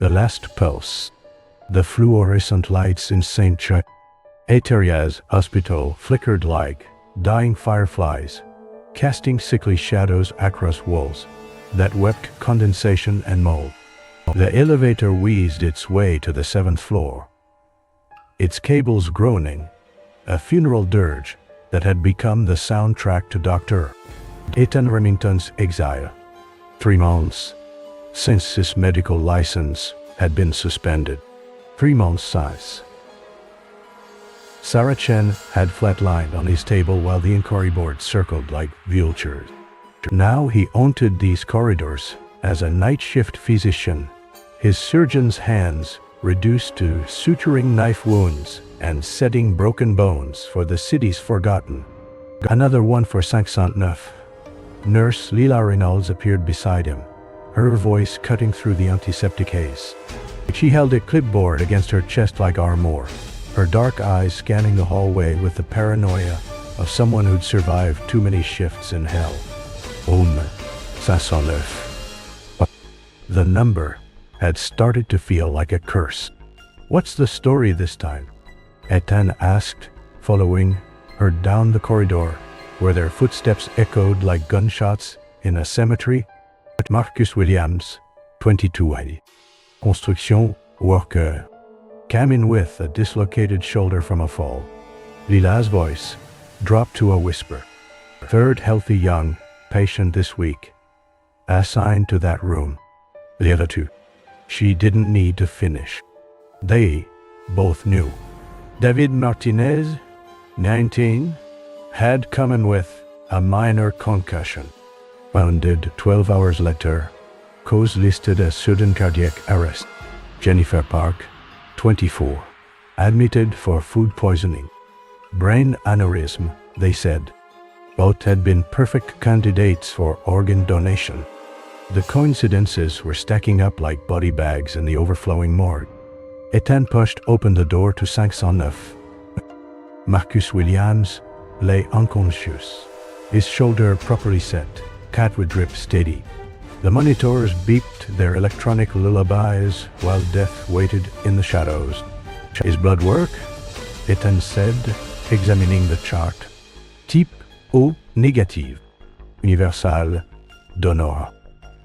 The last pulse. The fluorescent lights in St. Eteria's hospital flickered like dying fireflies, casting sickly shadows across walls that wept condensation and mold. The elevator wheezed its way to the 7th floor, its cables groaning, a funeral dirge that had become the soundtrack to Dr. Ethan Remington's exile. 3 months since his medical license had been suspended. 3 months since. Sarah Chen had flatlined on his table while the inquiry board circled like vultures. Now he haunted these corridors as a night shift physician, his surgeon's hands reduced to suturing knife wounds and setting broken bones for the city's forgotten. Another one for 509. Nurse Lila Reynolds appeared beside him, her voice cutting through the antiseptic haze. She held a clipboard against her chest like armor, her dark eyes scanning the hallway with the paranoia of someone who'd survived too many shifts in hell. 509. The number had started to feel like a curse. "What's the story this time?" Ethan asked, following her down the corridor, where their footsteps echoed like gunshots in a cemetery. Marcus Williams, 22, construction worker, came in with a dislocated shoulder from a fall. Lila's voice dropped to a whisper. "Third healthy young patient this week, assigned to that room." The other two. She didn't need to finish. They both knew. David Martinez, 19, had come in with a minor concussion. Wounded 12 hours later, cause listed as sudden cardiac arrest. Jennifer Park, 24, admitted for food poisoning. Brain aneurysm, they said. Both had been perfect candidates for organ donation. The coincidences were stacking up like body bags in the overflowing morgue. Ethan pushed open the door to 509. Marcus Williams lay unconscious, his shoulder properly set, catwood drip steady. The monitors beeped their electronic lullabies while death waited in the shadows. "His blood work?" Ethan said, examining the chart. "Type O négative. Universal donneur."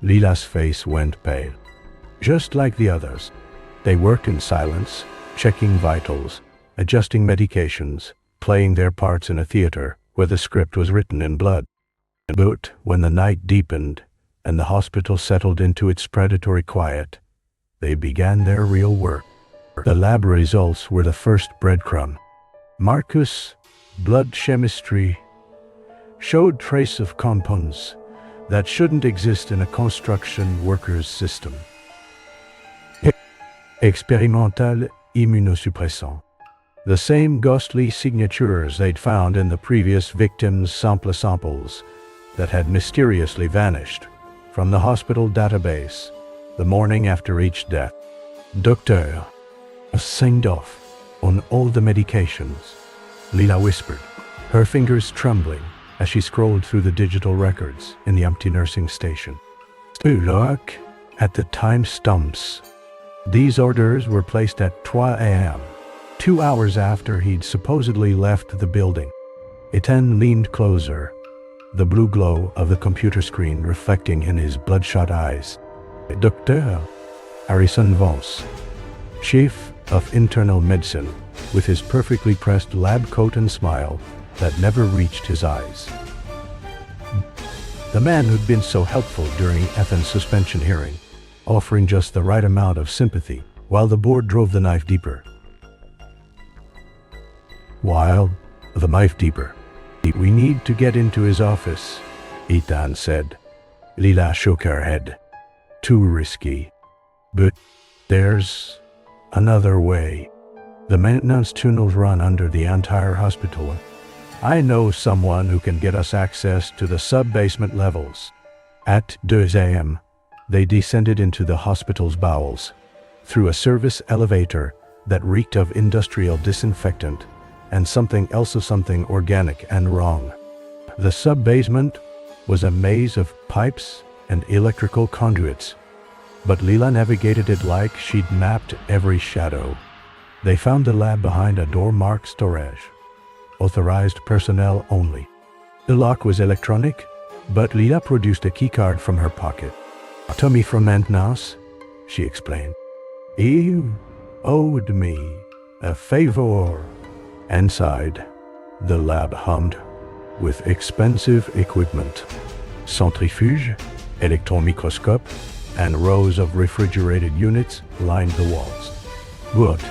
Lila's face went pale. Just like the others, they worked in silence, checking vitals, adjusting medications, playing their parts in a theater where the script was written in blood. But when the night deepened and the hospital settled into its predatory quiet, they began their real work. The lab results were the first breadcrumb. Marcus' blood chemistry showed trace of compounds that shouldn't exist in a construction worker's system. Experimental immunosuppressant. The same ghostly signatures they'd found in the previous victims' samples that had mysteriously vanished from the hospital database the morning after each death. "Doctor, signed off on all the medications," Lila whispered, her fingers trembling as she scrolled through the digital records in the empty nursing station. Look at the time stumps. These orders were placed at 3 a.m., 2 hours after he'd supposedly left the building. Ethan leaned closer, the blue glow of the computer screen reflecting in his bloodshot eyes. Dr. Harrison Vance, chief of internal medicine, with his perfectly pressed lab coat and smile that never reached his eyes. The man who'd been so helpful during Ethan's suspension hearing, offering just the right amount of sympathy while the board drove the knife deeper. "We need to get into his office," Ethan said. Lila shook her head. "Too risky. But there's another way. The maintenance tunnels run under the entire hospital. I know someone who can get us access to the sub-basement levels." At 2 a.m., they descended into the hospital's bowels, through a service elevator that reeked of industrial disinfectant and something organic and wrong. The sub-basement was a maze of pipes and electrical conduits, but Leela navigated it like she'd mapped every shadow. They found the lab behind a door marked storage. Authorized personnel only. The lock was electronic, but Leela produced a keycard from her pocket. "Tommy from maintenance," she explained. "He owed me a favor." Inside, the lab hummed with expensive equipment. Centrifuge, electron microscope, and rows of refrigerated units lined the walls. But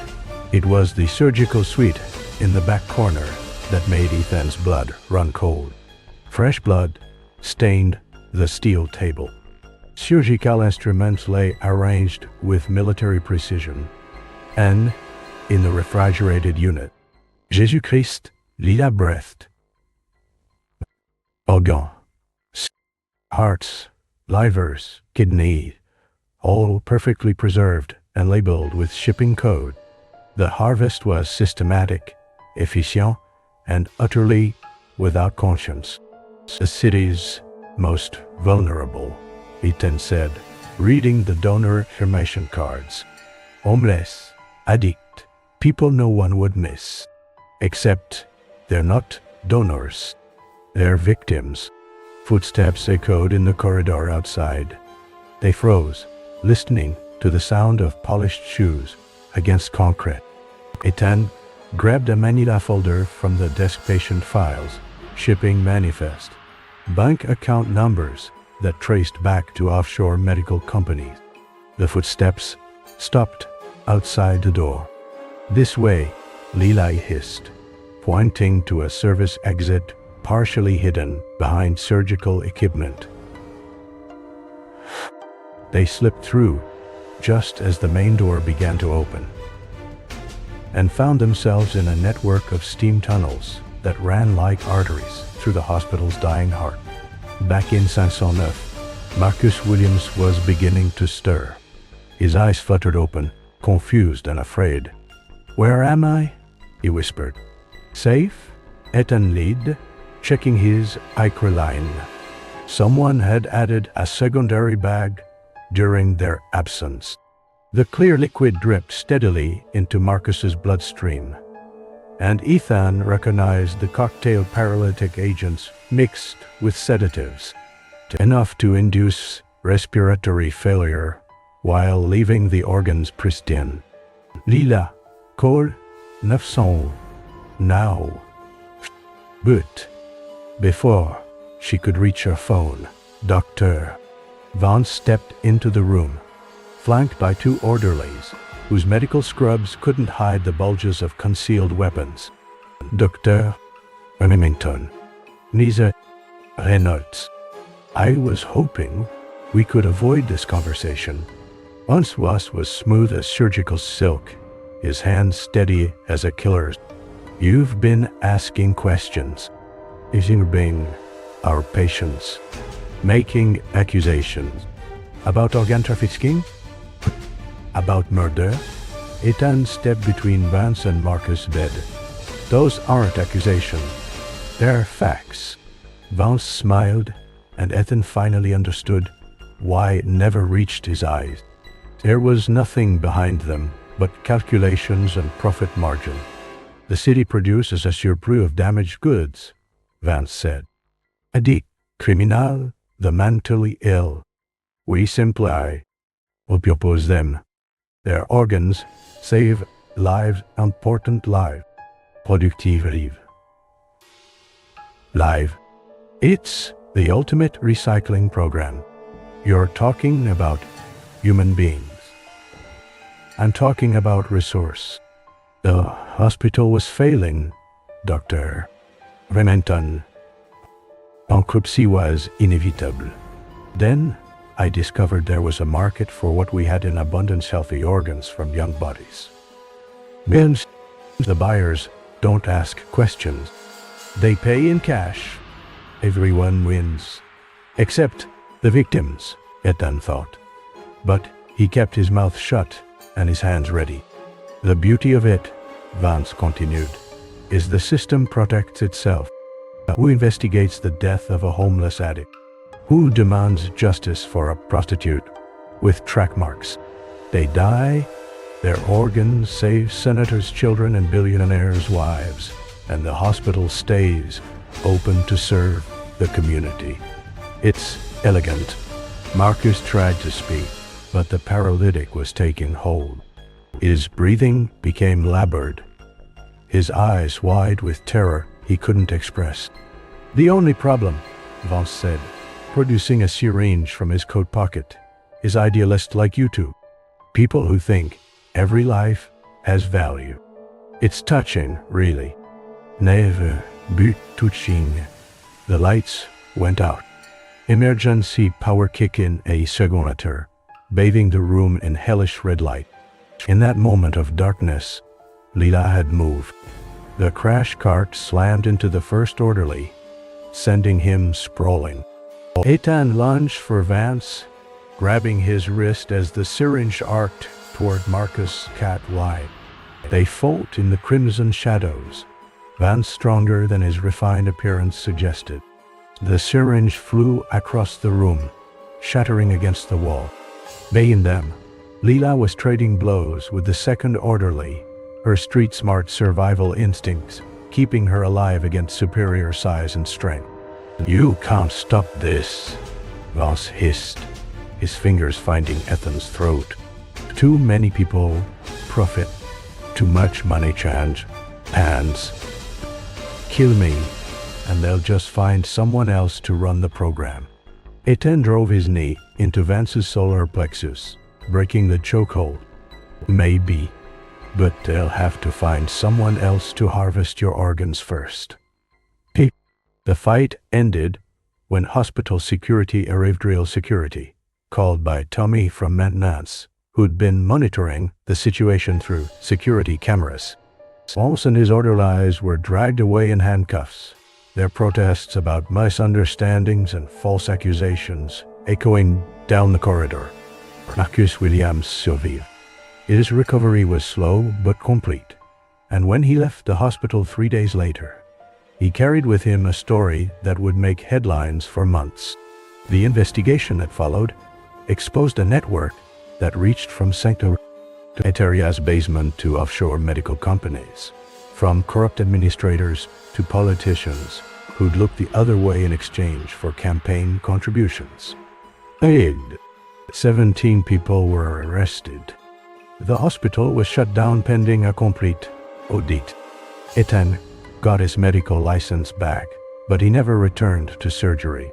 it was the surgical suite in the back corner that made Ethan's blood run cold. Fresh blood stained the steel table. Surgical instruments lay arranged with military precision. And, in the refrigerated unit, Jésus Christ, Leela breathed. Organs, hearts, livers, kidneys, all perfectly preserved and labeled with shipping code. The harvest was systematic, efficient, and utterly without conscience. "The city's most vulnerable," Ethan said, reading the donor information cards. "Homeless, addict, people no one would miss. Except they're not donors. They're victims." Footsteps echoed in the corridor outside. They froze, listening to the sound of polished shoes against concrete. Ethan grabbed a manila folder from the desk patient files, shipping manifest, bank account numbers that traced back to offshore medical companies. The footsteps stopped outside the door. "This way," Leela hissed, pointing to a service exit partially hidden behind surgical equipment. They slipped through just as the main door began to open, and found themselves in a network of steam tunnels that ran like arteries through the hospital's dying heart. Back in 509, Marcus Williams was beginning to stir. His eyes fluttered open, confused and afraid. "Where am I?" he whispered. "Safe?" Ethan lead, checking his acroline. Someone had added a secondary bag during their absence. The clear liquid dripped steadily into Marcus's bloodstream, and Ethan recognized the cocktail paralytic agents mixed with sedatives, enough to induce respiratory failure while leaving the organs pristine. "Leela, call 900 now." But before she could reach her phone, Dr. Vance stepped into the room, flanked by two orderlies whose medical scrubs couldn't hide the bulges of concealed weapons. "Dr. Remington, Nisa Reynolds, I was hoping we could avoid this conversation." Answas was smooth as surgical silk, his hands steady as a killer's. "You've been asking questions, interviewing our patients, making accusations about organ trafficking, about murder." Ethan stepped between Vance and Marcus' bed. "Those aren't accusations. They're facts." Vance smiled, and Ethan finally understood why it never reached his eyes. There was nothing behind them but calculations and profit margin. "The city produces a surplus of damaged goods," Vance said. "Addict, criminal, the mentally ill. We simply oppose them. Their organs save lives, important lives, productive life. It's the ultimate recycling program. You're talking about human beings. I'm talking about resource. The hospital was failing, Dr. Remington. Bankruptcy was inevitable. Then I discovered there was a market for what we had in abundance: healthy organs from young bodies. Means the buyers don't ask questions. They pay in cash. Everyone wins. Except the victims, Ethan thought. But he kept his mouth shut and his hands ready. "The beauty of it," Vance continued, "is the system protects itself. Who investigates the death of a homeless addict? Who demands justice for a prostitute? with track marks. They die, their organs save senators' children and billionaires' wives, and the hospital stays open to serve the community. It's elegant. Marcus tried to speak, but the paralytic was taking hold. His breathing became labored, his eyes wide with terror he couldn't express. "The only problem," Vance said, producing a syringe from his coat pocket, "is idealists like you two. People who think every life has value. It's touching, really." Never but touching. The lights went out. Emergency power kicked in a second later, bathing the room in hellish red light. In that moment of darkness, Leela had moved. The crash cart slammed into the first orderly, sending him sprawling. Ethan lunged for Vance, grabbing his wrist as the syringe arced toward Marcus cat-wide. They fought in the crimson shadows, Vance stronger than his refined appearance suggested. The syringe flew across the room, shattering against the wall. Baying them, Leela was trading blows with the second orderly, her street-smart survival instincts keeping her alive against superior size and strength. "You can't stop this," Vance hissed, his fingers finding Ethan's throat. "Too many people profit. Too much money change hands. Kill me, and they'll just find someone else to run the program." Ethan drove his knee into Vance's solar plexus, breaking the chokehold. "Maybe, but they'll have to find someone else to harvest your organs first." The fight ended when hospital security arrived. Real security, called by Tommy from maintenance, who'd been monitoring the situation through security cameras. Vance and his orderlies were dragged away in handcuffs, their protests about misunderstandings and false accusations echoing down the corridor. Marcus Williams survived. His recovery was slow but complete, and when he left the hospital 3 days later, he carried with him a story that would make headlines for months. The investigation that followed exposed a network that reached from Sancta to Eteria's basement to offshore medical companies, from corrupt administrators to politicians who'd look the other way in exchange for campaign contributions. 17 people were arrested. The hospital was shut down pending a complete audit. Ethan got his medical license back, but he never returned to surgery.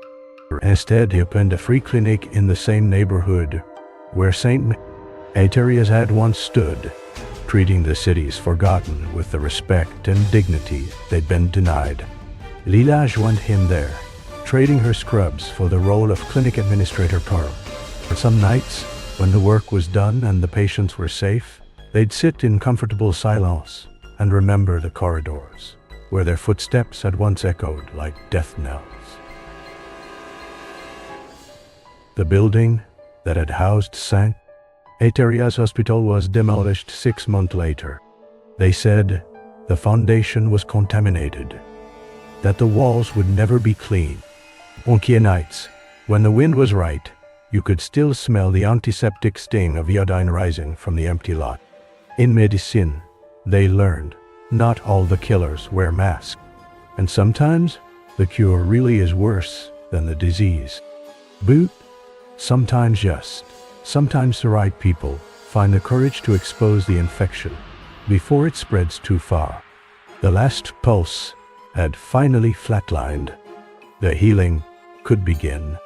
Instead, he opened a free clinic in the same neighborhood where St. Eterias had once stood, treating the cities forgotten with the respect and dignity they'd been denied. Leela joined him there, trading her scrubs for the role of clinic administrator Carl. Some nights, when the work was done and the patients were safe, they'd sit in comfortable silence and remember the corridors, where their footsteps had once echoed like death knells. The building that had housed St. Eterias Hospital was demolished 6 months later. They said the foundation was contaminated, that the walls would never be clean. On key nights, when the wind was right, you could still smell the antiseptic sting of iodine rising from the empty lot. In medicine, they learned not all the killers wear masks, and sometimes the cure really is worse than the disease. But sometimes the right people find the courage to expose the infection before it spreads too far. The last pulse had finally flatlined. The healing could begin.